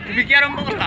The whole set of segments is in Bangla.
তুমি কি আরম্ভ করলা?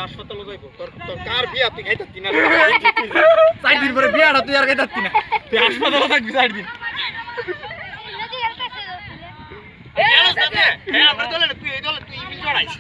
হাসপাতালে যাইব তোর কার বিয়া তুই খাইতাছি না 4 দিন পরে বিয়াটা তুই আর খাইতাছি না তুই হাসপাতালে থাকবি 4 দিন আমরা দলে তুই এই দলে তুই ইমিল জড়াইছ